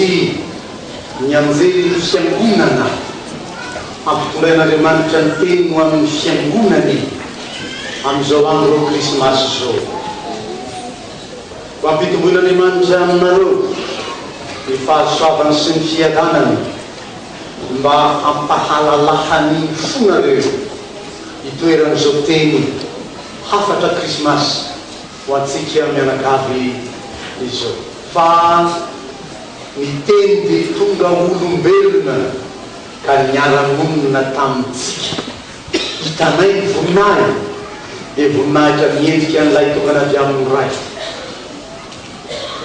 sy ny anjely fiangonana ampitondrain'Andriamanitra ny teny ho amin'ny fiangonany amin'izao andro krismasy zao. Ho ampitomboin'Andriamanitra aminareo ny fahasoavany sy ny fiadanany mba ampahalalahany fonareo itoeran'izao teny hafatra krismasy ho antsika mianakavy izao. Fa ny teny dia tonga olombelona ka niara-monina tamintsika. Hitanay ny voninahitra dia voninahitra miendrika an'ilay tokana avy amin'ny ray.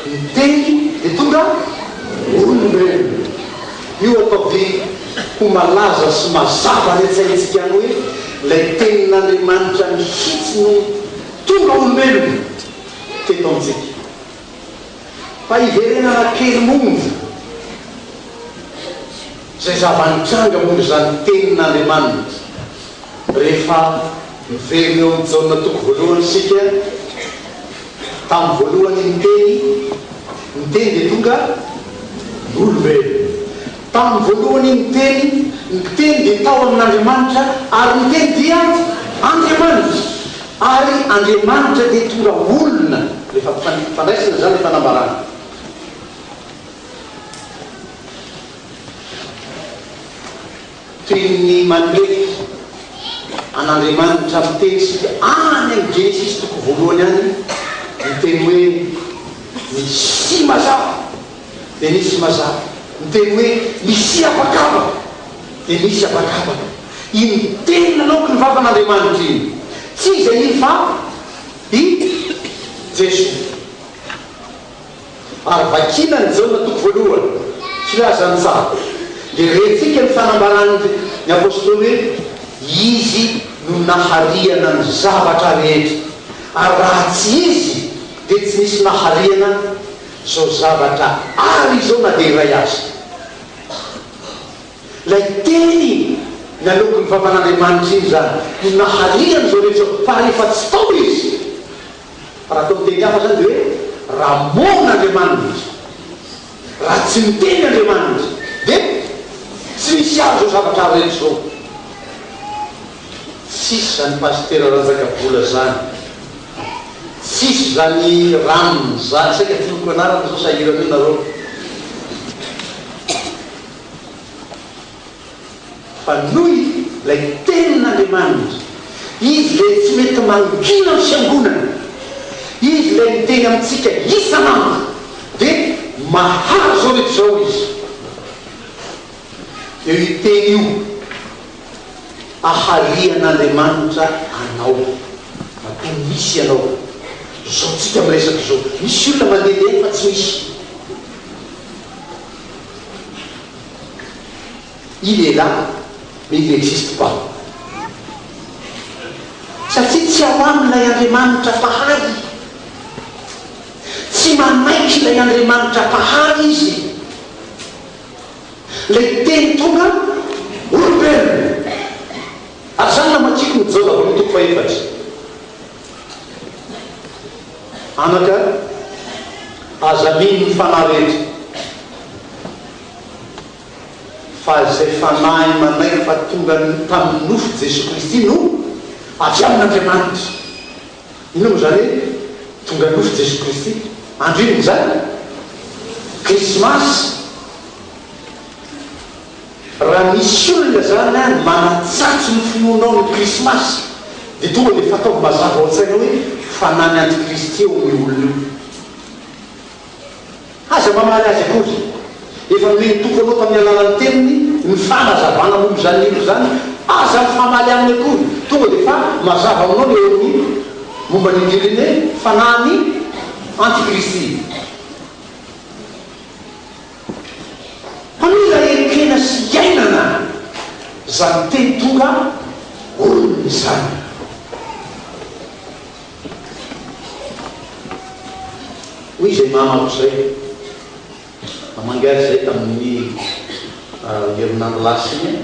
Ny teny dia tonga olombelona. Io atao dia ho malaza sy mazava ny atsaintsika any hoe ilay tenin'Andriamanitra mihitsy no tonga olombelona teto amintsika. Fa iverenana kely monja izay zava-nitranga moa izany tenin'Andriamanitra rehefa miverina eo amin'ny jaona toko voalohany sika tamin'ny voalohany ny teny dia tonga olombelona. Tamin'ny voalohany ny teny dia tao amin'Andriamanitra ary ny teny dia Andriamanitra ary Andriamanitra dia tonga olona. Rehefa fandraisana zany ny fanambarana. Toy ny mandraiky an'Andriamanitra amin'ny teny sika any amin'ny Genesis toko voalohany any ny teny hoe misy mazava dia nisy mazava. Ny teny hoe misy abakabaka dia misy abakabaka. Iny teny nanaoky ny vavan'Andriamanitra iny, tsy izay iny fa i Jesosy. Ary vakina ny jaona toko voalohany filazany tsara dia rentsika ny fanambarany ny apôstôly hoe izy no nahariana ny zavatra rehetra. Ary raha tsy izy dia tsy nisy nahariana zao zavatra ary izao na dia iray azy. Lay teny naloky ny vavan'Andriamanitra iny zany no nahariana zao rehetra. Fa rehefa tsy tao izy, raha atao teny hafa zany dia hoe raha mon'Andriamanitra, raha tsy miteny Andriamanitra dia tsy misy azo zao zavatra rehetra zao. Tsisy zany pasitera Rajakabola zany, tsisy zany ranony zany saika tiako anarana zao sahirana io nareo. Fa noho ilay tenin'Andriamanitra, izy lay tsy mety mangina ny fiangonana, izy lay miteny amintsika isanandro dia mahazo rehetra zao izy. Eo iteny io aharian'Andriamanitra anao, mato misy anao. Zao tsika miresaky zao, misy olona mandehandeha fa tsy misy. Il est là, mais il n'existe pas. Satria tsy ao amin'ilay Andriamanitra pahary, tsy manaiky ilay Andriamanitra pahary izy. Lay teny tonga olombelona. Ary zany na matsiko ny jaona voalohany toko fahefatry. Anaka aza mino ny fanahy rehetra fa izay fanahy manaiky fa tonga tamin'ny nofo Jesosy Kristy no avy amin'Andriamanitra. Ino moa zany hoe tonga nofo Jesosy Kristy? Andro iny zany krismasy. Raha misy olona zany manatsatsy ny finoanao ny krismasy dia tonga dia fataoko mazava ao an-tsaina hoe fanany antikristy eo amin'ny olona io. Aza mamaly azy akory, efa meny toko anao tamin'ny alalan'ny teniny ny fanazavana momba zany ilo zany, aza mifamaly aminy akory. Tonga dia fa mazava aminao ny eo amin'ny momba ny diriny hoe fanany antikristy. Mila erekena sy iainana zany teny tonga olona izany. Hoy izay mamako zay, mamangary zay tamin'ny herinandro lasiny,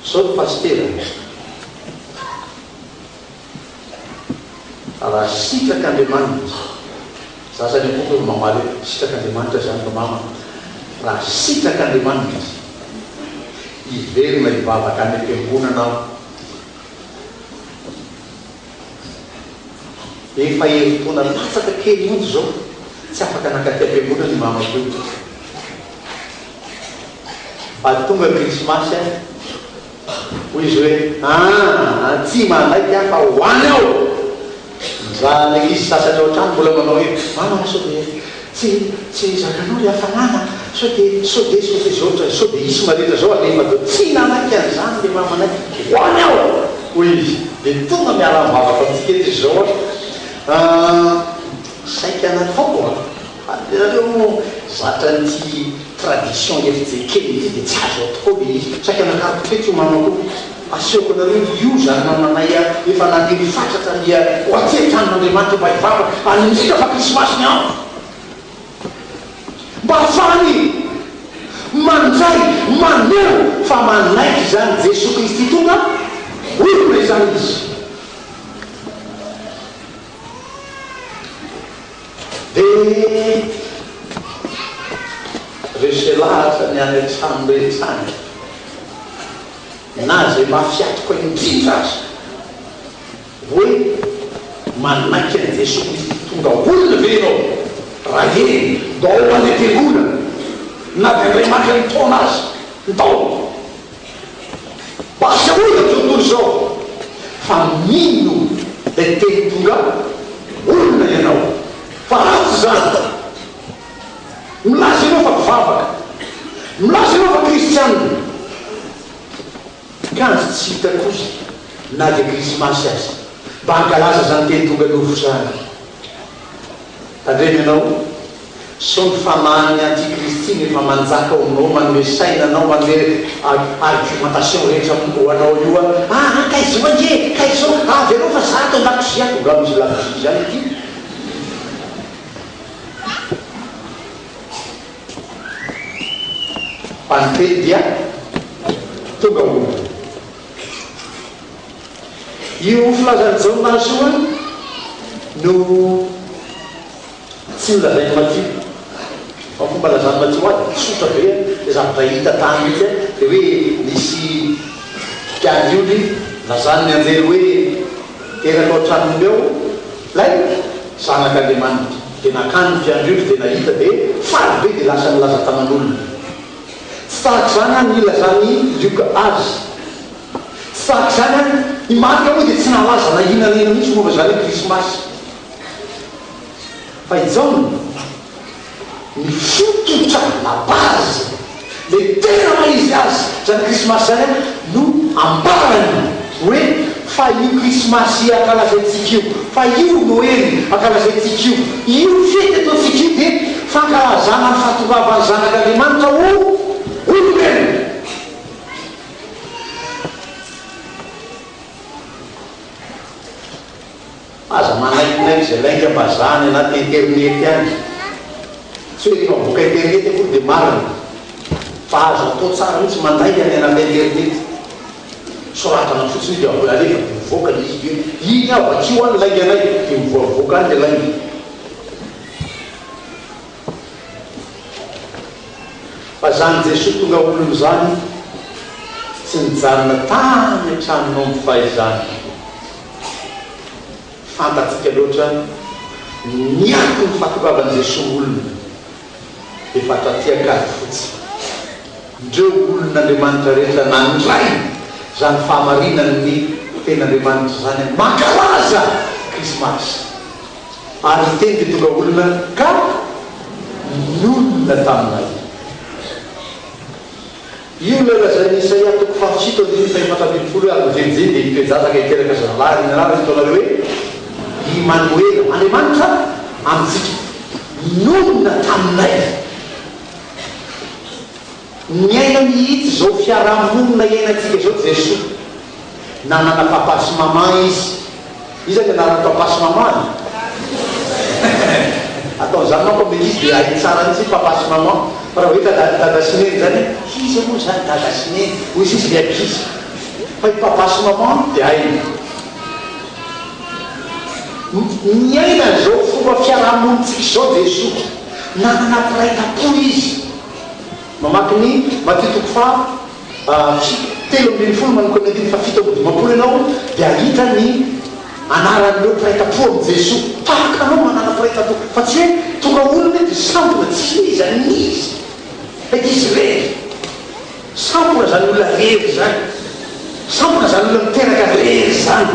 sao pastera raha sitraka Andriamanitra sasany boky mamaly sitrak'Andriamanitra zany fa mama raha sitrak'Andriamanitra iverina ivavaka any am-piangonana efa herim-taona latsaka kely monjo zao tsy afaka nakaty am-piangonana ny mama io fa tonga krismasy hoy izy hoe tsy manaiky fa hoany ao zany izy sasany ao an-trano mbola manao hoe mama sao de tsy zakanao le hafanana sao de sao de isy maritra zao alefa do tsy nanaiky an'izany le mamanaiky hoany ao hoy izy de tonga miara-mivavaka amitsika eto izy zao saika anatao areo zatra nyty tradition efijeikely izy de tsy azo atao le izy saika anakaropetro manao aseoko anareo io zany mamanay efa nandeny fatratra lia ho atytranon'Andriamanitra mba hivavaka anymitsika fa krismasiny ao mba fany mandray maneo fa manaiky zany Jesosy Kristy tonga olona zany izy de reselahatra ny any an-trano rehetrany na zay mafiatoko indrindra azy hoe manaiky an' Jesosy Kristy tonga olona ve ianao raha eny dao any am-piangonana na de Andriamanitra nitaona azy ntao basy olona tontolo zao fa mino le teny tonga olona ianao fa ratsy zany milaza ianao fa mpivavaka milaza ianao fa kristianina kanjo tsy hita kosa na de krismasy azy mba hankalaza zany teny tonga nofo zany tandremy ianao so ny famahany antikristy nefa manjaka aminao manome sainanao manome argumentation rehetra hoanao io kaizo anje kaizo avy anao fa zato lakosia tonga misy lakosia zany ity pantely dia tonga olona io filazan'izao nazy io no tsy nolazainy matio fa fomba lazany matio azy sotra be de zavatra hita tany izy de hoe misy mpiandriondry lazany ny anjery hoe teraka ao tranony eo lay zanak'Andriamanitra de nakany ny mpiandriondry de nahita de faly be de lasa nilaza tanan'olona tsy tahaka zany ny lazany lioka azy tsy tahaka zany ny marika moa de tsy nalaza na inanena mihitsy momba zany hoe krismasy fa izao ny fototra la base le tena maizy azy zany krismasy zany no ambarany hoe fa io krismasy ankalazaitsika io fa io noely ankalazaitsika io fety ataotsika io de fankalazana ny fahatongavan'ny zanak'Andriamanitra olombelona aza manaikinaiky zay lainga mba zany anaty internety any tsy hoe rehefa boka internety koa de marina fa azo atao tsara mihitsy manday any anaty internety soratana fotsiny de alefa de mivoaka le izy iny aho vakio any lainga anay de mivoavoaka any le lainga fa zany Jesosy tonga olona zany tsy nijanona tany an-tranonao mifahaizany fantatsika loatra niaky ny fahatongavan'i Jesosy olona efa tatiakady fotsy ndreo olon'Andriamanitra rehetra nandray zany fahamarinany ten'Andriamanitra zany mankalaza krismasy ary teny de tonga olona ka nolona taminay io le lazany Isaia toko fahafito andiny fahefatra ambin'ny folo ary mijenjeny de itoejazaka iteraka zalahy nynarary itonareo hoe Immanuel Andriamanitra amitsika nolona taminay miaina mihitsy zao fiarahamonina iainantsika zao Jesosy nanana papa sy mama izy zany anarany papa sy mama atao zany manko ame izy de ai tsara mihitsy papa sy mama fa raha hoe dada sy neny zany izy moa zany dada sy neny hoy izy de akizy fa i papa sy mama de ai miaina zao fomba fiarahamonitsika izao Jesosy nanana firaita-po izy mamaky ny matitoko fa 3:30 manomkany 7:dimapolo ianao dia ahita ny anaran'ireo firaita-po amin'ny Jesosy tahaka anao manana firaita-po fa tsy hoe tonga olona dia sambona tsy izany izy eky izy rery sambona zany olona rery zany sambona zany olona miteraka rery zany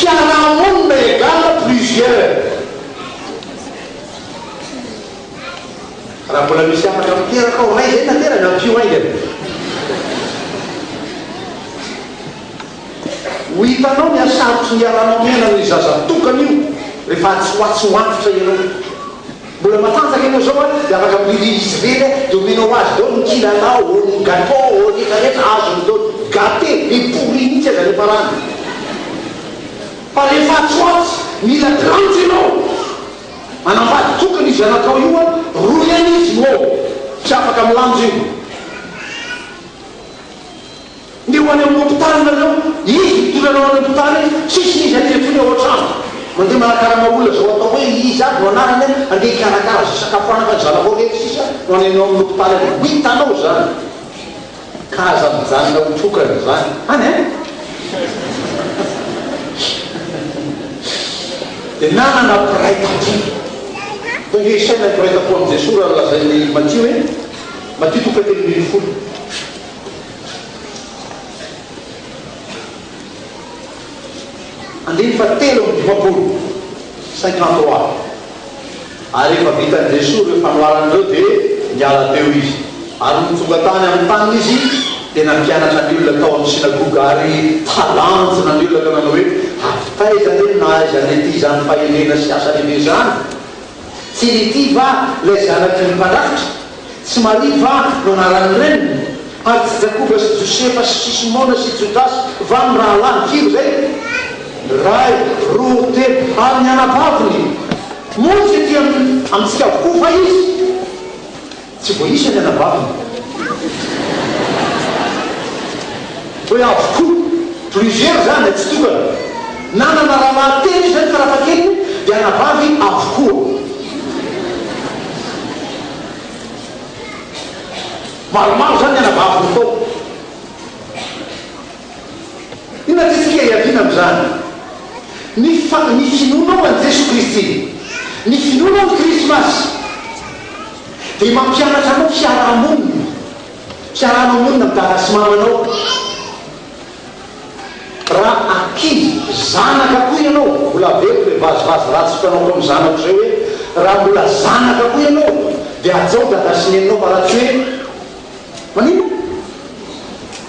fiarahamonina égale plusieurs raha mbola misy afaka miteraka ao ray zay nateraka ampio aingany ho hitanao miasarotry niaranao miaina ny zazatokana io rehefa atsoatsoantitra ianao mbola matanjaka ianao zao a dia afaka mily izy reny dia omenao azy dao ny kilanao o ny gâteau o rehetrarehetra azony dao gâté eporinitsy aza rehefa rany fa rehefa atsoatsy mila granty ianao manambady tokany izy anatao io a roy any izy mo tsy afaka milanjo io nde ho any amin'ny hôpitaly nareo izy tolanao any hôpitaly tsisy izy atyfony ao an-trano mandeha manakarama olona zao atao hoe izy aby no anarany andeha hikarakara za sakafo anaka zanako rehetra sisa no anenao amin'ny hôpitaly ho hitanao zany kaza mijanona ho tokana zany any e dia nanana firaita-po tonga isaina ny firaita-po amin'ny Jesosy raha lazainy Matthieu hoe Matthieu 3:30 3:50 53 ary efa vitan'i Jesosy rehefa noaran'ireo dia niala teo izy ary nitonga tany amin'ny tany izy dia nampianatra ny olona tao amin'ny sinagoga ary talanjona ny olona kanana hoe avitaiza re na aiza nety zany fahenena sy asa lehibe zany tsy nety va lay zanaky ny mpandrafitra tsy mari va no anaran'ny reniny ary tsy Jakoba sy Josefa sy Simona sy Jodasy va ny raha lany kiro zay ray roa telo ary ny anabaviny motsy ty amintsika avokoa fa izy tsy voaisa ny anabaviny hoe avokoa plusieurs zany tsy tokana nanana raha mahateny zany farafakeliny dia anabavy avokoa maromaro zany anabaviny tao ina tetsika iavina am'zany ny finonao an Jesosy Kristy ny finonao ny krismasy dia mampianatra anao fiarahamonina midara sy mamanao raha ankizy zanaka koa ianao mbola aveko le vazivazy ratsy fanao amin'ny zanako zay hoe raha mbola zanaka koa ianao dia ajao dada sy neninao fa raha tsy hoe manino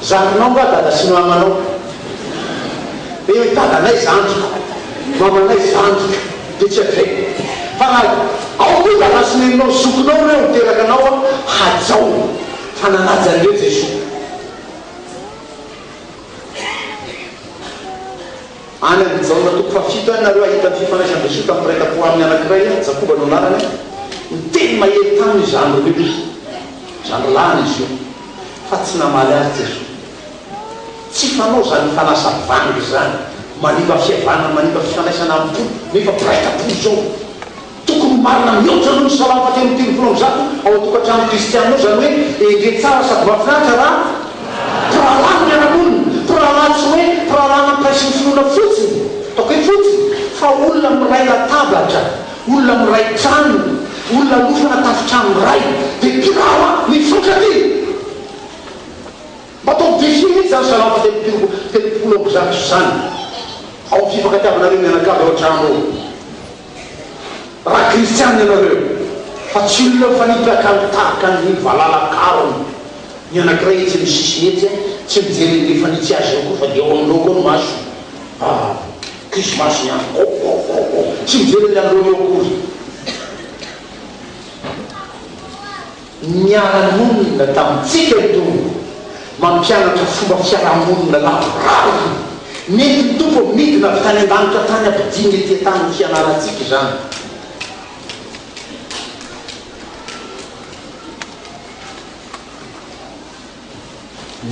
zananao mba dada sy mamanao e hoe dadanay zandriko mamanay zandriko dia tsy aveko fa ao koa dada sy neninao zokinao reo miteraka anao a hajao fa nanajan'ireo Jesosy any amin'ny jaona 7 any nareo ahita ny fifandraisan'i Jesosy tamin'ny firaita-po amin'ny anankiray Jakoba no anarany ny teny mahety taminy zandro reo zandro lany izy io fa tsy namaly azy Jesosy tsy fanao zany fanasa vangy zany maniva fihavanana maniva fifandraisana amin'ny po nefa firaita-po zao tokony marina mihoatra no ny salamo fahatemitelo folo zato ao atokantrano kristianao zany hoe endre tsara sady mahafinaritra raha pralamy miaramonina pralamy tsy hoe pralamy ampiraisy ny finoana fotsiny ataoko hoe fotsiny fa olona miray latabatra olona miray trano olona lofana tafitrano ray dia pirawa mifankaty mba atao défi mihitsy zany salamo fahatemitelo zato zany ao fifankatiavanareo mianakavy ao an-trano ao raha kristiany ianareo fa tsy olona fanipaka mitahaka ny valalakarony ny anankiray etsy misisy metsy tsy mijery lefa nitsy azy eo koa fa dia ao amin'ireo koa no maso krismasy niany tsy mijery ny andreo eo kory miara-monina tamintsika itombo mampianatra fomba fiarahamonina lavoraro mety ny tompo midina avy tany an-danitra tany ampidiny etỳ tany ny fianarantsika zany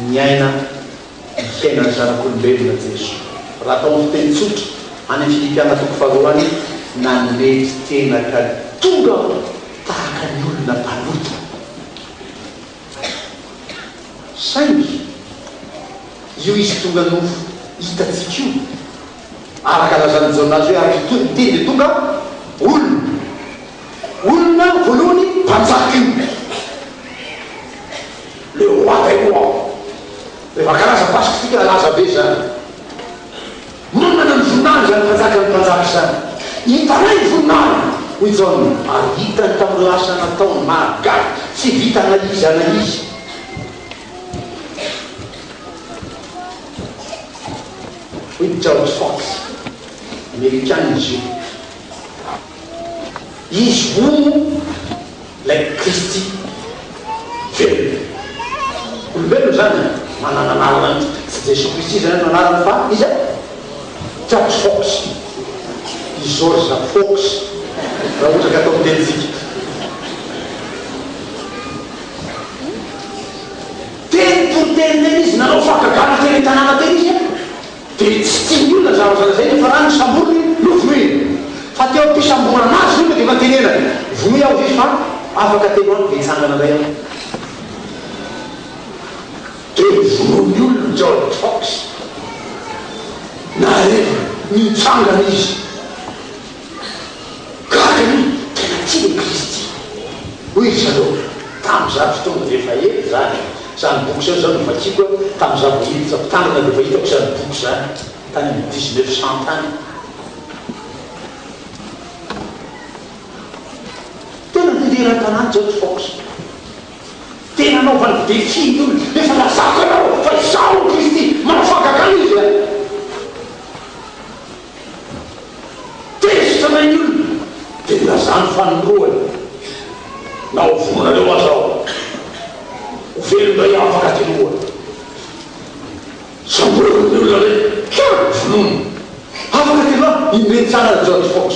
miaina ny fiainany zanak'olombelona Jesosy raha atao ny fiteny tsotra any amin'ny Filipiana toko faharoany nanety tena ka tonga tahaka ny olona mpanota saingy io izy tonga no hitatsika io araka lazany jaonazy hoe ary teny tonga olona voalohany mpanjaka io le roi des rois rehefa karaza pasika tika laza be zany manana ny voninahiny zany mpanjaka ny mpanjaka zany hitanay voninahiny hoy jaony ary hitany tamin'ny lasa nataony mahagaga tsy vita anaizy anaizy hoy George Fox américain izy io izy hono lay Kristy velona olombelona zany manana anarana tsy Jesu Kristy zany no anarany fa izy George Fox i George Fox raha ohatra ka atao mitenitsika teny porteny teny izy nanao fakagana teny tanàna teny izy dia tsy tiany olona zavazana zay nefa raha ny samborony lovonoiny fa teo ampisambona anazy olona dia mantenenany vonoy aho izy fa afaka teno any dia hitsangana ray aho dia vonony olona George Fox na rehefa mitsangana izy gagany tena tia Kristy hoy izy aloha tamin'izany fotoana dia efa ela zany zany boky zao zao nofa tiako tamin'izany vohitsako tangana dia efa hitako zany boky zany tany 1900 tany tena ndelerantanahy George Fox tena anaovany défi olo efa lazako anao fa izao Kristy manao fagagana izy a tezitra nay olona dia lazany fanoroany na ovonareo azao velondray afaka tyloany samborony ny olona re vonono afaka tyloa indreny tsara George Fox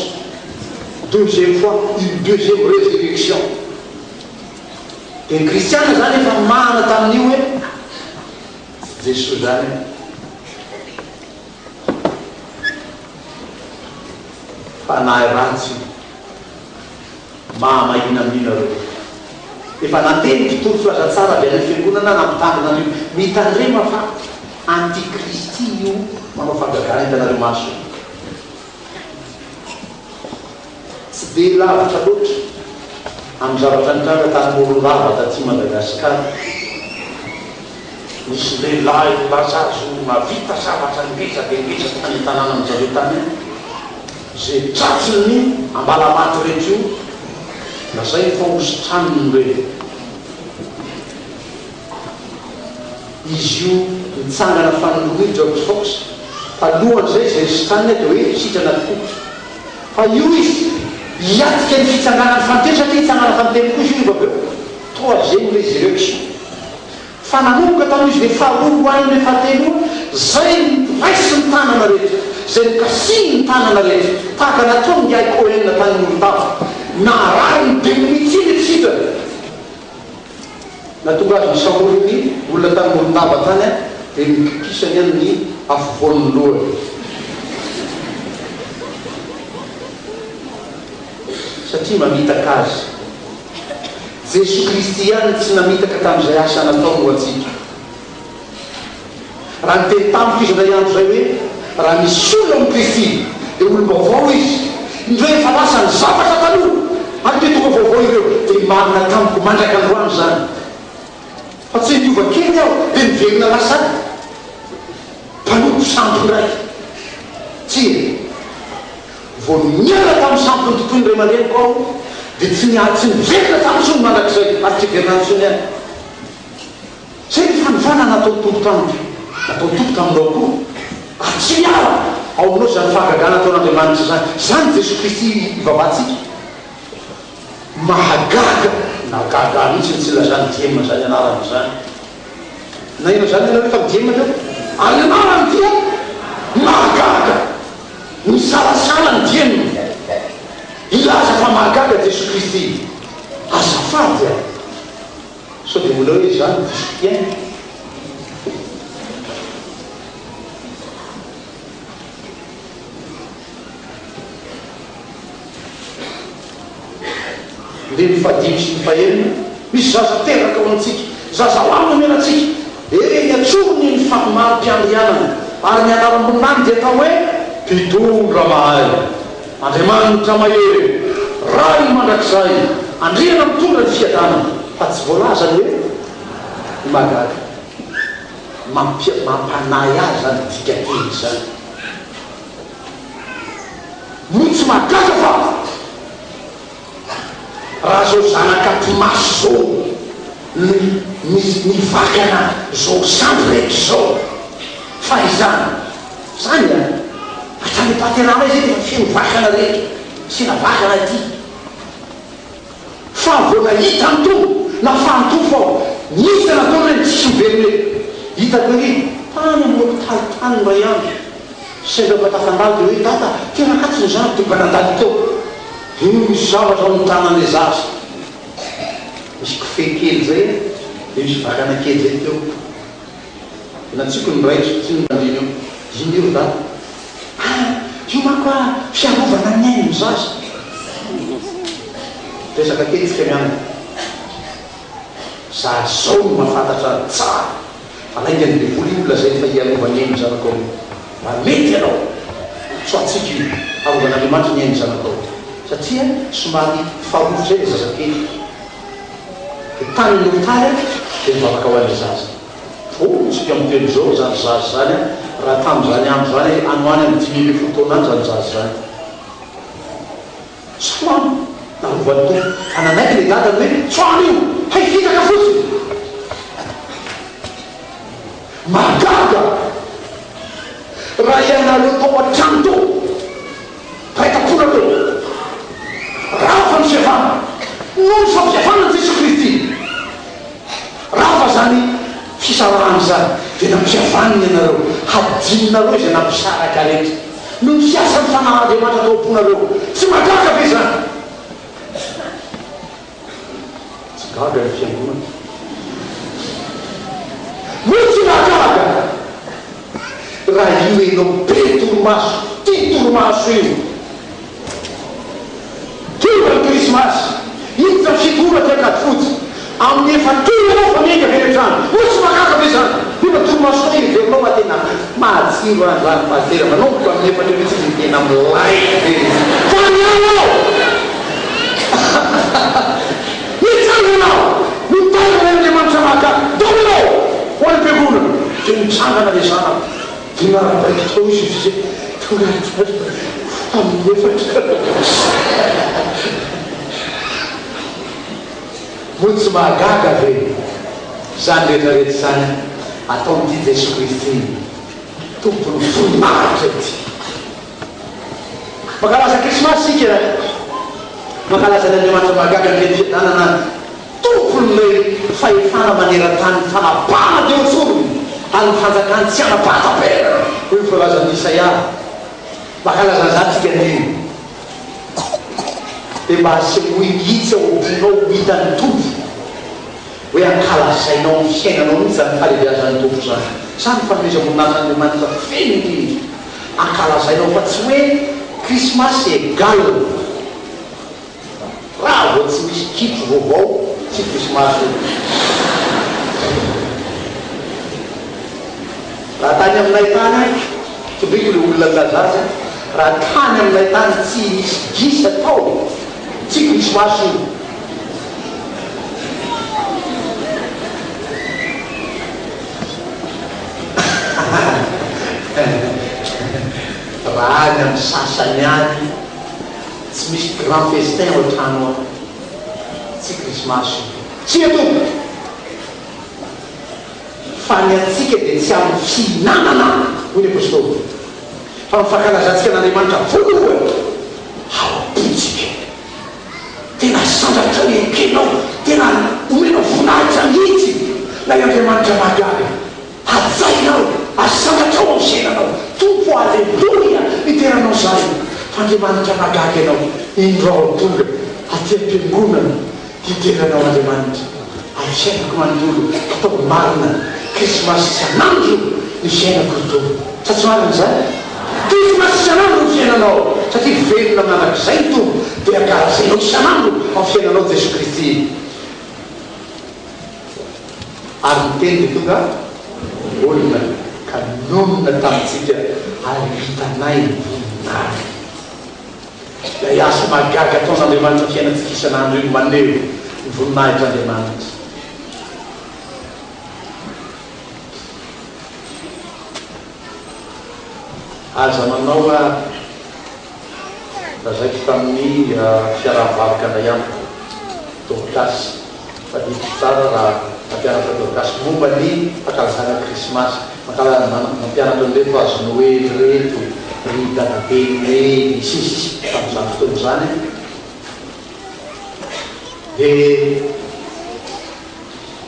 deuxième fois une deuxième résurrection dia ny kristiana zany efa mahana tamin'io hoe Jesosy zany fanahy ratsy mahamahina amin'inareo efa nateny mpitolo filaza tsara avy any fiangonana nampitandina an'io mitandrema fa antikristy io manao fagagana hitanareo maso tsy dia lavitra loatra amin'ny zavatra nitranga tany Morondava taty Madagasikara misy lehilahy lazazo mavita zavatra ngeza dia ngeza tany tanàna amin'izareo tany zay tratsiny ambalamaty rehetra io na zay fa ositraniny re izy io mitsangana fanolony George Fox talohan'izay zay sitraniny dia hoe sitrana tokotra fa io izy hiatika ny fitsanganany fanteny satria hitsangana fanteny koa izy io vaveo troisième résurrection fa nanomboka tamin'izy dia faharoa any le fahatelo zay raisy ny tanana rehetra zay nikasiny ny tanana rehetra tahaka nataony ny aiko enina tany Morondava narary ny deminitsiny na tonga azy misamorony olona tany Morondava tany a dia mikikisany any ny afovoan'ny lohany satria mamitaka azy Jesu Kristy ihany tsy namitaka tamin'izay asa nataony ho atsika raha nyteny tamiko izy ndray andro zay hoe raha misy olona amin'ny Kristy dia olo vaovao izy ndre efa lasa ny zavatra taloha ary dia tonga vaovao ireo dia marina tamiko mandraka androany zany fa tsy niova kely aho dia niverina lasa mpanompo sampony raiky tsy vao miala tamin'ny sampony tontony ray aman-dreniko aho dia tsy niverina tamin'ny sony mandrakizay ary tsy verina sony any zay ny fanivana natao tompo tamiko natao tompo taminao koa ary tsy miala ao aminao zany fahagagana ataon'Andriamanitra zany zany Jesu Kristy ivavatsika mahagaga na gaga mihitsy tsy lazany diema zany anarany zany na ino zany ianao rehefa midiema zany any anarany dia mahagaga ny salasala ny diema ilaza fa mahagaga Jesu Kristy azafady a sao dia mbola hoe zany kristiain ny fadimy sy ny fahelina misy zaza teraka ao antsika zaza hoamina menatsika atsorony ny famaro-piandrianana ary ny anaram-bonany dia atao hoe mpitondra mahay Andriamanitra mahery ray mandrakizay andriana mitondra ny fiadanana fa tsy voalaza ny hoe magaga mampanay azy zany dikakely zany motsy magaga fa raha zao zanak'Ampimaso zao ny vakana zao samby rehetra zao fahaizana zany a atany paterana izy fa feno vakana rehetra sina vakana ty fa vola hita anto na fanto fao nisy natao reny tsisy miveriny hitako hoe tany amin'ny hôpitaly tany mba ihany sendra batafandalo de hoe tata tena katsiny zany tobanandaly teo ino misy zavatra ao amin'ny tanany zaza misy kofe kely zay de misy vakana kely zay teo natsiko ny raitro tsy nandino io da io manko a fiarovana ny ainy zaza resaka kely tsika miana za zao no mahafantatra tsara alaingany devoly olona zay fa hiarovana ainy zanako mba mety anao so atsika io arovana Andriamanitra ny ainy zanako satria somary farovitra zay zazakely de tany notary de mivavaka ho an'le zaza tsika mitelo zao zany zaza zany raha tam'zany andro zany anoany amy 10,000 taona any zany zaza zany soano narovany to ananaiky le dadany hoe tsoano io hay fitaka fotsiny magaga raha ianareo tao an-trano to paitapona to raha fa misevana noho ny fampiavana Jesu Kristy raha fa zany fisarahany zany de nampiavaniny ianareo hadininareo izay nampisaraka rehetra no fiasa ny fanahy-Andriamanitra tao am-ponareo tsy magaga ve zany tsy gaga ny fiangonana motsy magaga raha io enao be toromaso ty toromaso io tonga ny krismasy iny ta figoratra akaty fotsy amin'ny efa toro anao fa miainga veretrany motsy magaga ve zany ina toromaso ta iny verinao ma tena mahatsiro an'izany patera manomboka amin'ny efa teo mitsy ny tena milay fany anao mitsanga anao mitangana Andriamanitra magaga dominao ho any am-piangonana de mitsangana le zanako dinarabaika tao izy izy tonga amin'ny efatra motsy magaga ve zany rehetrarehetra zany ataon'ity Jesu Kristy tompony voninahitra ty mankalaza krismasy sika mankalaza n'Andriamanitra magaga ny fiadanana tompony le fahefana maneran-tany fanabana de otsorony any fanjakany tsy anabatapera hoe folazan'ny Isaia mankalaza zany tsika nino de mba asemoingitsy ao ambonao hitany tompo hoe ankalazainao ny fiainanao mihitsy zany falebiazan'ny tompo zany samy fanomezam-boninahitran'Andriamanitra feno indrindra ankalazainao fa tsy hoe krismasy egal raha vo tsy misy kitro vaovao tsy krismasy raha tany aminay tany tsy biko le olona lazaza raha tany aminay tany tsy misy gisy atao tsy krismasy io raha any amin'ny sasany any tsy misy grand festin ao trano ao tsy krismasy tsy atombo fa ny atsika de tsy amin'ny fihinanana hoy ny apôstôly fa mifankalazantsika n'Andriamanitra voalohany hapotsika tena sandratra ekenao tena omena voninahitra mihitsy lay Andriamanitra magaga hajainao asandratrao amin'ny fiainanao tompo aleloia iteranao zay fa Andriamanitra magaga ianao indrao tonga aty am-piangonana iteranao Andriamanitra ay fiainako manontolo atao marina krismasy tsy anandro ny fiainako to sa tsy marina zay Atizina isan'andro ny fiainanao satria velona manak'izay tombo dia akarazainao isan'andro amin'ny fiainanao Jesosy Kristy. Ary miteny dia tonga olona ka nonona tamintsika ary hitanay ny voninahitra. Ilay asa mahagaga ataon'Andriamanitra fiainantsika isan'andro io maneho ny voninahitr'Andriamanitra. Aza manao lazaiko tamin'ny fiaraha-varoka andray amiko Dorcas fa dito tsara raha mampianatra Dorcas momba ny fankalazana krismasy mampianatra an'ireo fa azo Noely reto ry dadabe ny sisy tamin'izany fotoana zany dia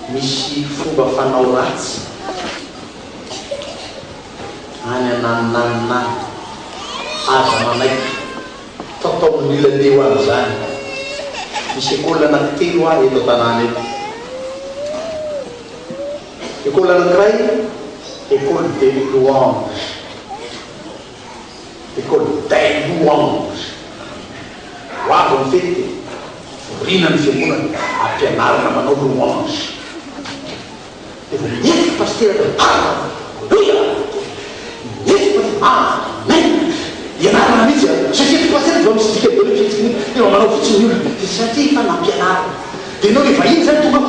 misy fomba fanao ratsy any ananonanonany aza manaiky tatao mila teo an'izany. Misy école anankitelo ahy eto tanàna eto. École anankiray école des louanges, école des louanges. Ho avy ny fety vorina ny fiangonana ampianarana manao louange. Dia vo mety pasteur halleluia amen ianarana mihitsy satria pasteur va misy dika dolo fihetsika eo manao fotsiny ny olona satria fa nampianarana dia ianao rehefa iny zany tonga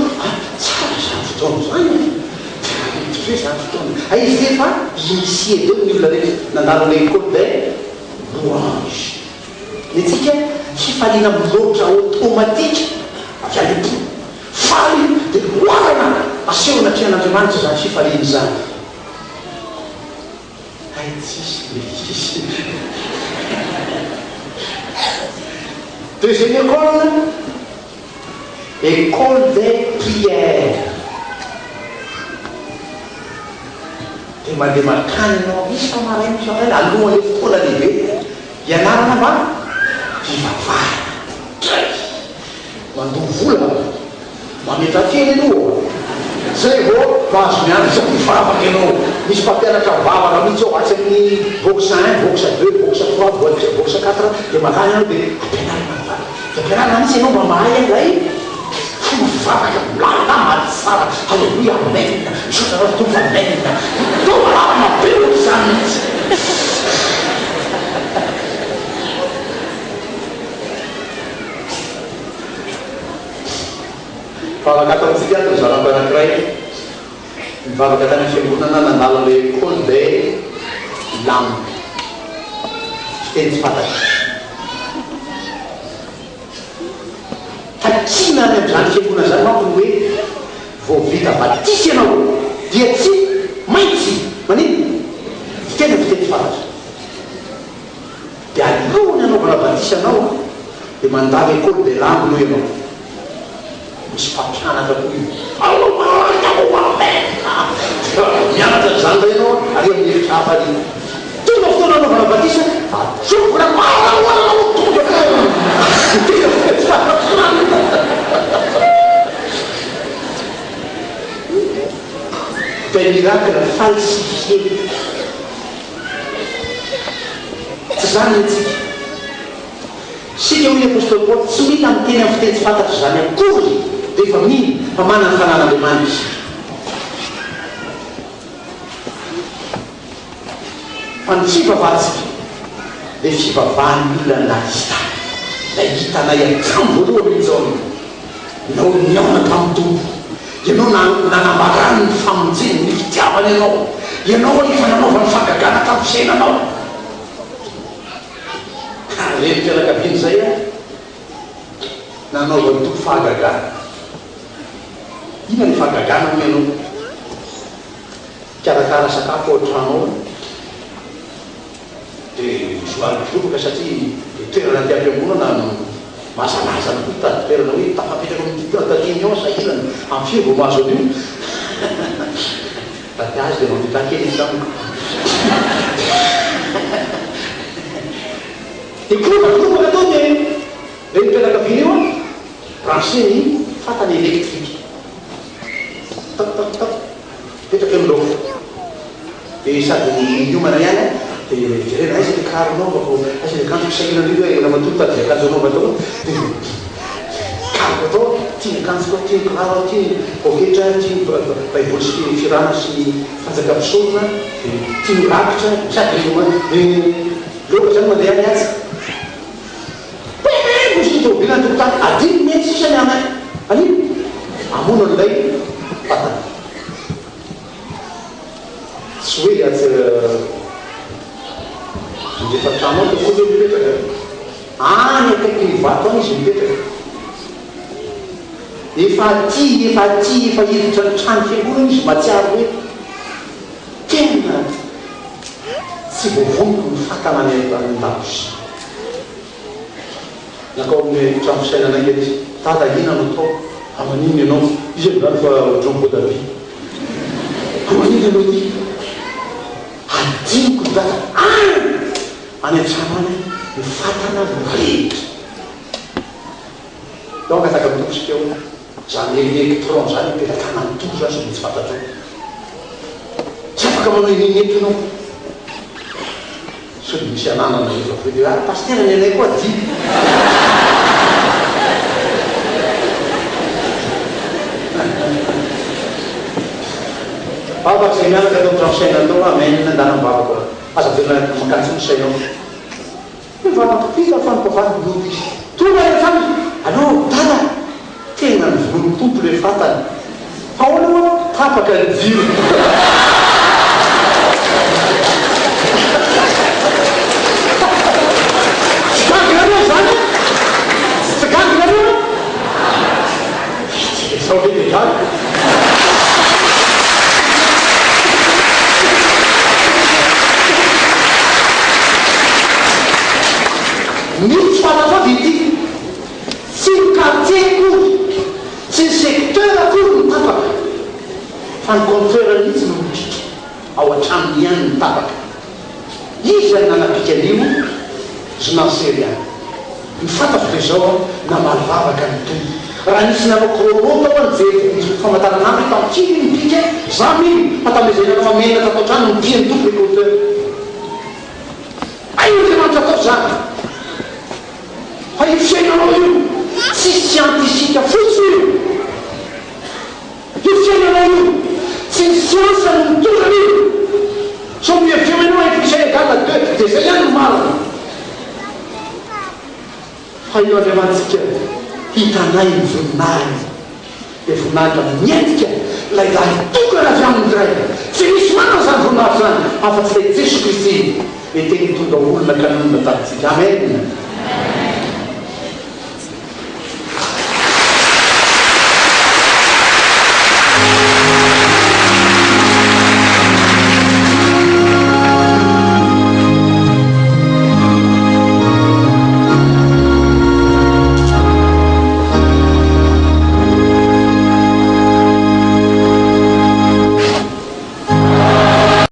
tsara zany fotoana zany fe zany fotoana izy dia fa inisie deo ny olona rehetra nandalo le école des louanges. Ny tsika fifaliana miloatra automatique avy any faly dia loarana asehona trian'Andriamanitra zany fifaliana zany. Deuxième école des prières. Dia mandeha makany ianao isa maraina isaina alohan'le fotoana lehibe ianarana mba fivavahana mandoha vola mameta kely aloha zay vao mahazo mianatra mivavaka ianao. Misy mpampianatra mivavaka mihitsy ao atsy amin'ny boxa 1 boxa 2 boxa 3 boxa 4 dia makany ianao dia ampianarana mivavaka dia ampianarana mihitsy ianao mba mahay an'ilay fomba fivavaka milala maty tsara halleluia amen misaotra tonga amen tonga lava mabeoky zany mihitsy. Mivavaka tamintsika ato zanako anankiray mivavaka tany fiangonana nandalo le école des langues fiteny tsy fantatry tatsina any am'izany fiangonana zany manko ny hoe vao vita batisy ianao dia tsy maintsy manino fiteny fiteny tsy fantatry dia alohany anaovana batisy anao dia mandalo école des langues no ianao. Misy mpampianatra koa io mianatra zany zay ianao ary amin'ny hevitra hafa ry tonga fotoana anaovana batisa atsofona tonga dia miracle falsifié tsy zany itsika sika hoe apôstôly Paoly tsy mila miteny amin'ny fiteny tsy fantatry zany akory dia efa mino fa manana fanan'Andriamanitra. Fa ny fivavahantsika dia fivavahan'ny olona nahitana lay hitanay an-trano voalohany izao ianao niaona tamin'ny tompo ianao nanambarany ny famonjeny ny fitiavana ianao efa nanaova ny fangagana tamin'ny fiainanao. Reny fianakaviany zay nanaova ny tompo fahagagana. Ina ny fahagagana mo ianao karakara sakafo ao an-trano ao dia soary bobaka satria toerana ty am-piangonana masalazana koa tady toerana hoe tafapetraka amin'ny tatiny ao sahirana amin'ny fio vao mahazo an'io taty azy dia mampita kely izy tamiko dia korobaka atao dia reny mpianakaviana io branché ny fatany électrique petraka amin'ireo dia sady miomana ihany dia jerena aiza le karo anaovako aiza le kanjoko saina io hoe raha matota dia akanjo anaova atao dia karo atao tia kanjoko tia kiraro tia poketra tia baiboly sy firana sy fanjakam-pisorona tia mirakitra sady loka zany mandeha miatsy mosy tobila ny tokotany adiny mety sisany ana anino amono an'ilay fatany tsy hoe atsy mirefa trano ao koa hoe mipetraka any akaiky ny vato any izy mipetraka efa hiditra ny trano fiangonana izy matsiaro hoe tena tsy voavoniko ny fatana an-dabosy nakao amin'ny trano fisainana izy tata ina no atao amaniny ianao izy amin'any fa Jean Paul amaniny ianao ty adiniko ny tata any an-trano any ny fatana rehetra tao ka taka mitosika eo zany électron zany mipetaka manotory zany so tsy fantatro tsy afaka manao inenety anao so de misy ananana efa vedy paster ny anay koa di afaka zay mianaka atao trano saina atao amenina andanam-bavako aza velona makatsy ny sainao mivavakapita fampavady loto izy tonga rehefa allo tana tena ny vono tompo le fatany ahoana moa tapaka ny jiro tsykangina zany tsykangina aloha sao vety zany misy fanafody ity tsy ny quartier akory tsy ny secteur akory ny tapaka fa ny compteur mihitsy no mipika ao an-tranony ihany ny tapaka izy any nanapika an'io jonasery any ny fantatro de zao namalivavaka ny tombo raha nisy nanao krômô tao any je famataranandro tamitsiny mipika za mino fatamezay nanao menaka atao trano mipia ny tombo le compteur aiolemanitra atao zany fa io fiainanao io tsy scientifika fotsy io fiainanao io tsy ny siansa no mitorana io so mievio anao épuisé égale à 2 dia zay ihany no marina fa io andriamantsika hitanay ny voninahiny dia voninahitra miendika lay raha hitokana avy aminy ray tsy misy manana zany voninahitra zany afa-tsy lay Jesy Kristy meteny tonga olona kanonina tamitsika amen